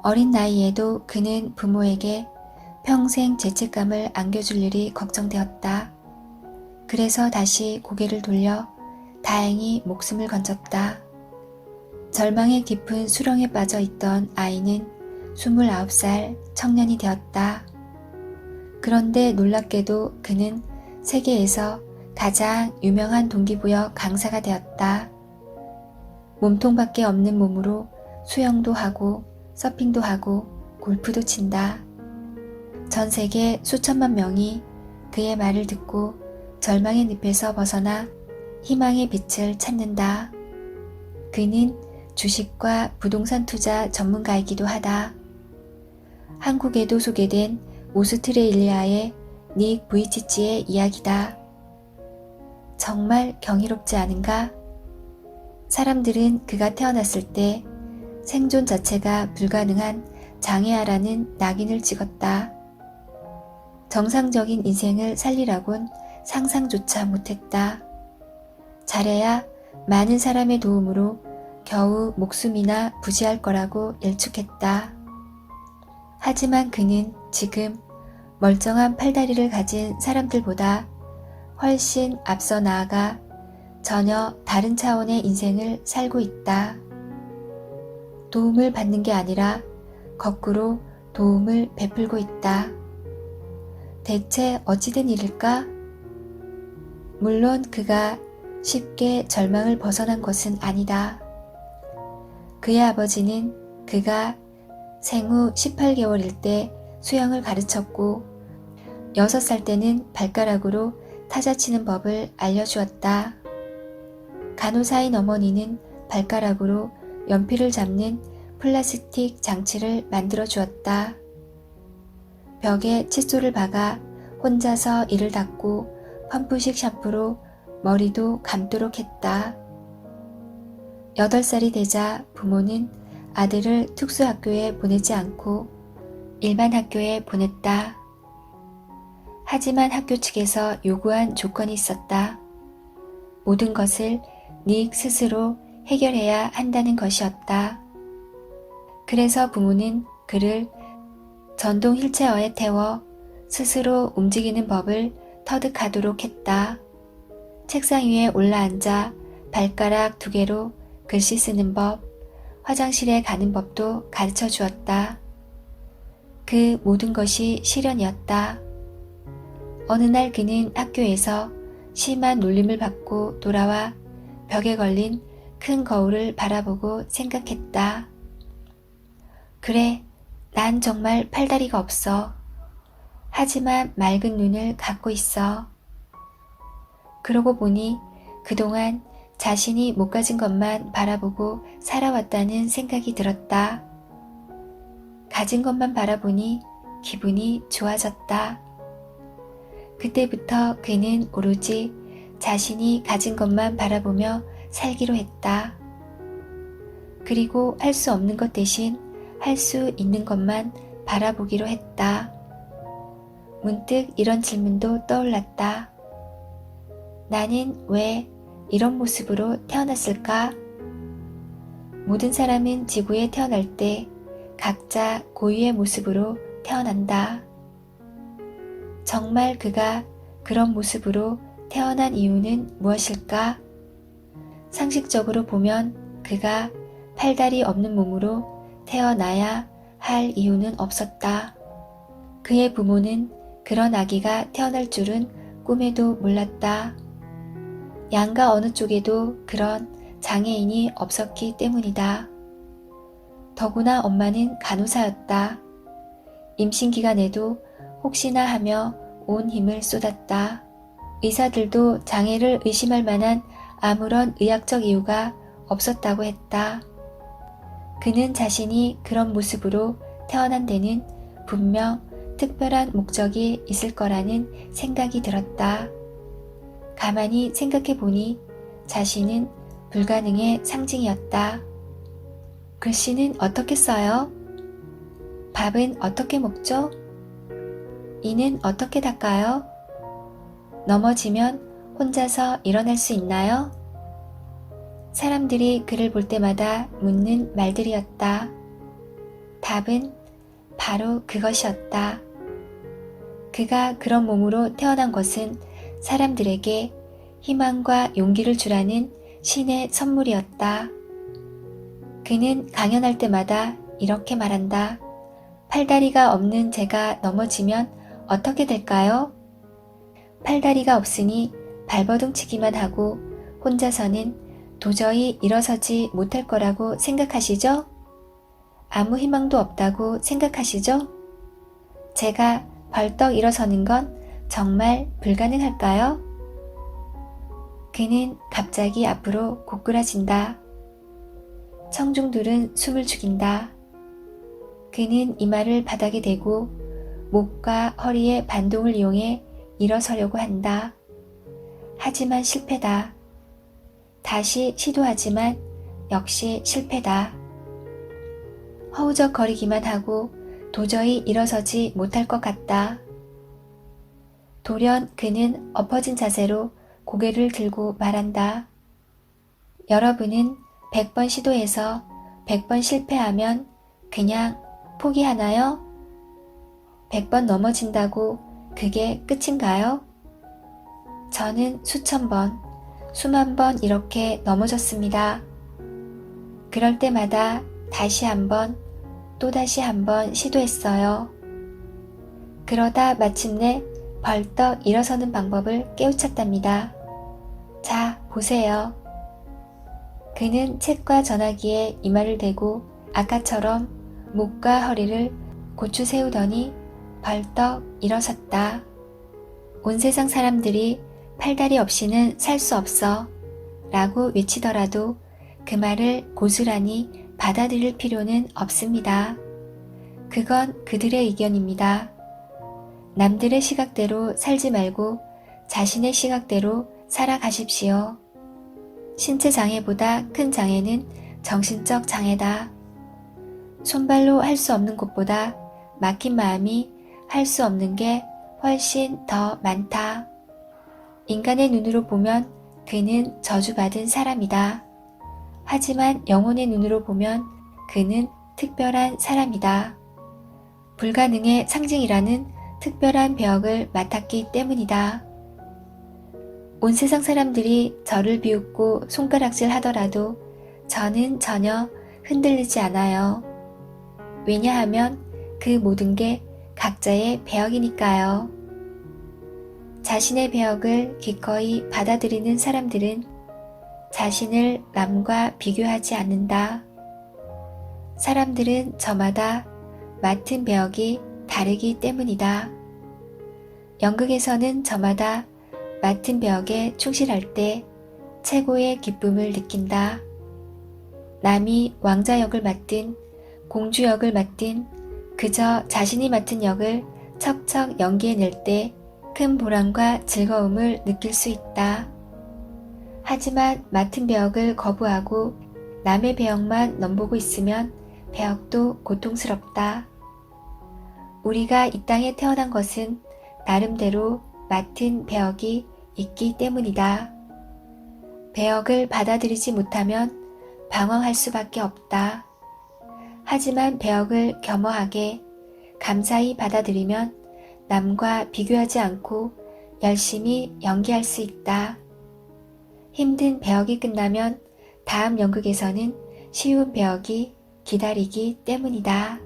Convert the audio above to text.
어린 나이에도 그는 부모에게 평생 죄책감을 안겨줄 일이 걱정되었다. 그래서 다시 고개를 돌려 다행히 목숨을 건졌다. 절망의 깊은 수렁에 빠져 있던 아이는 29살 청년이 되었다. 그런데 놀랍게도 그는 세계에서 가장 유명한 동기부여 강사가 되었다. 몸통밖에 없는 몸으로 수영도 하고 서핑도 하고 골프도 친다. 전 세계 수천만 명이 그의 말을 듣고 절망의 늪에서 벗어나 희망의 빛을 찾는다. 그는 주식과 부동산 투자 전문가이기도 하다. 한국에도 소개된 오스트레일리아의 닉 부이치치의 이야기다. 정말 경이롭지 않은가? 사람들은 그가 태어났을 때 생존 자체가 불가능한 장애아라는 낙인을 찍었다. 정상적인 인생을 살리라곤 상상조차 못했다. 잘해야 많은 사람의 도움으로 겨우 목숨이나 부지할 거라고 일축했다. 하지만 그는 지금 멀쩡한 팔다리를 가진 사람들보다 훨씬 앞서 나아가 전혀 다른 차원의 인생을 살고 있다. 도움을 받는 게 아니라 거꾸로 도움을 베풀고 있다. 대체 어찌된 일일까? 물론 그가 쉽게 절망을 벗어난 것은 아니다. 그의 아버지는 그가 생후 18개월일 때 수영을 가르쳤고 6살 때는 발가락으로 타자 치는 법을 알려주었다. 간호사인 어머니는 발가락으로 연필을 잡는 플라스틱 장치를 만들어 주었다. 벽에 칫솔을 박아 혼자서 이를 닦고 펌프식 샴푸로 머리도 감도록 했다. 8살이 되자 부모는 아들을 특수학교에 보내지 않고 일반 학교에 보냈다. 하지만 학교 측에서 요구한 조건이 있었다. 모든 것을 닉 스스로 해결해야 한다는 것이었다. 그래서 부모는 그를 전동 휠체어에 태워 스스로 움직이는 법을 터득하도록 했다. 책상 위에 올라앉아 발가락 2개로 글씨 쓰는 법, 화장실에 가는 법도 가르쳐 주었다. 그 모든 것이 실현이었다. 어느 날 그는 학교에서 심한 놀림을 받고 돌아와 벽에 걸린 큰 거울을 바라보고 생각했다. 그래, 난 정말 팔다리가 없어. 하지만 맑은 눈을 갖고 있어. 그러고 보니 그동안 자신이 못 가진 것만 바라보고 살아왔다는 생각이 들었다. 가진 것만 바라보니 기분이 좋아졌다. 그때부터 그는 오로지 자신이 가진 것만 바라보며 살기로 했다. 그리고 할 수 없는 것 대신 할 수 있는 것만 바라보기로 했다. 문득 이런 질문도 떠올랐다. 나는 왜 이런 모습으로 태어났을까? 모든 사람은 지구에 태어날 때 각자 고유의 모습으로 태어난다. 정말 그가 그런 모습으로 태어난 이유는 무엇일까? 상식적으로 보면 그가 팔다리 없는 몸으로 태어나야 할 이유는 없었다. 그의 부모는 그런 아기가 태어날 줄은 꿈에도 몰랐다. 양가 어느 쪽에도 그런 장애인이 없었기 때문이다. 더구나 엄마는 간호사였다. 임신 기간에도 혹시나 하며 온 힘을 쏟았다. 의사들도 장애를 의심할 만한 아무런 의학적 이유가 없었다고 했다. 그는 자신이 그런 모습으로 태어난 데는 분명 특별한 목적이 있을 거라는 생각이 들었다. 가만히 생각해 보니 자신은 불가능의 상징이었다. 글씨는 어떻게 써요? 밥은 어떻게 먹죠? 이는 어떻게 닦아요? 넘어지면 혼자서 일어날 수 있나요? 사람들이 그를 볼 때마다 묻는 말들이었다. 답은 바로 그것이었다. 그가 그런 몸으로 태어난 것은 사람들에게 희망과 용기를 주라는 신의 선물이었다. 그는 강연할 때마다 이렇게 말한다. 팔다리가 없는 제가 넘어지면 어떻게 될까요? 팔다리가 없으니 발버둥치기만 하고 혼자서는 도저히 일어서지 못할 거라고 생각하시죠? 아무 희망도 없다고 생각하시죠? 제가 벌떡 일어서는 건 정말 불가능할까요? 그는 갑자기 앞으로 고꾸라진다. 청중들은 숨을 죽인다. 그는 이마를 바닥에 대고 목과 허리의 반동을 이용해 일어서려고 한다. 하지만 실패다. 다시 시도하지만 역시 실패다. 허우적거리기만 하고 도저히 일어서지 못할 것 같다. 돌연 그는 엎어진 자세로 고개를 들고 말한다. 여러분은 100번 시도해서 100번 실패하면 그냥 포기하나요? 100번 넘어진다고 그게 끝인가요? 저는 수천 번, 수만 번 이렇게 넘어졌습니다. 그럴 때마다 다시 한번, 또다시 한번 시도했어요. 그러다 마침내 벌떡 일어서는 방법을 깨우쳤답니다. 자, 보세요. 그는 책과 전화기에 이마를 대고 아까처럼 목과 허리를 고추 세우더니 벌떡 일어섰다. 온 세상 사람들이 팔다리 없이는 살 수 없어 라고 외치더라도 그 말을 고스란히 받아들일 필요는 없습니다. 그건 그들의 의견입니다. 남들의 시각대로 살지 말고 자신의 시각대로 살아가십시오. 신체 장애보다 큰 장애는 정신적 장애다. 손발로 할 수 없는 것보다 막힌 마음이 할 수 없는 게 훨씬 더 많다. 인간의 눈으로 보면 그는 저주받은 사람이다. 하지만 영혼의 눈으로 보면 그는 특별한 사람이다. 불가능의 상징이라는 특별한 배역을 맡았기 때문이다. 온 세상 사람들이 저를 비웃고 손가락질 하더라도 저는 전혀 흔들리지 않아요. 왜냐하면 그 모든 게 각자의 배역이니까요. 자신의 배역을 기꺼이 받아들이는 사람들은 자신을 남과 비교하지 않는다. 사람들은 저마다 맡은 배역이 다르기 때문이다. 연극에서는 저마다 맡은 배역에 충실할 때 최고의 기쁨을 느낀다. 남이 왕자 역을 맡든 공주 역을 맡든 그저 자신이 맡은 역을 척척 연기해낼 때 큰 보람과 즐거움을 느낄 수 있다. 하지만 맡은 배역을 거부하고 남의 배역만 넘보고 있으면 배역도 고통스럽다. 우리가 이 땅에 태어난 것은 나름대로 맡은 배역이 있기 때문이다. 배역을 받아들이지 못하면 방황할 수밖에 없다. 하지만 배역을 겸허하게 감사히 받아들이면 남과 비교하지 않고 열심히 연기할 수 있다. 힘든 배역이 끝나면 다음 연극에서는 쉬운 배역이 기다리기 때문이다.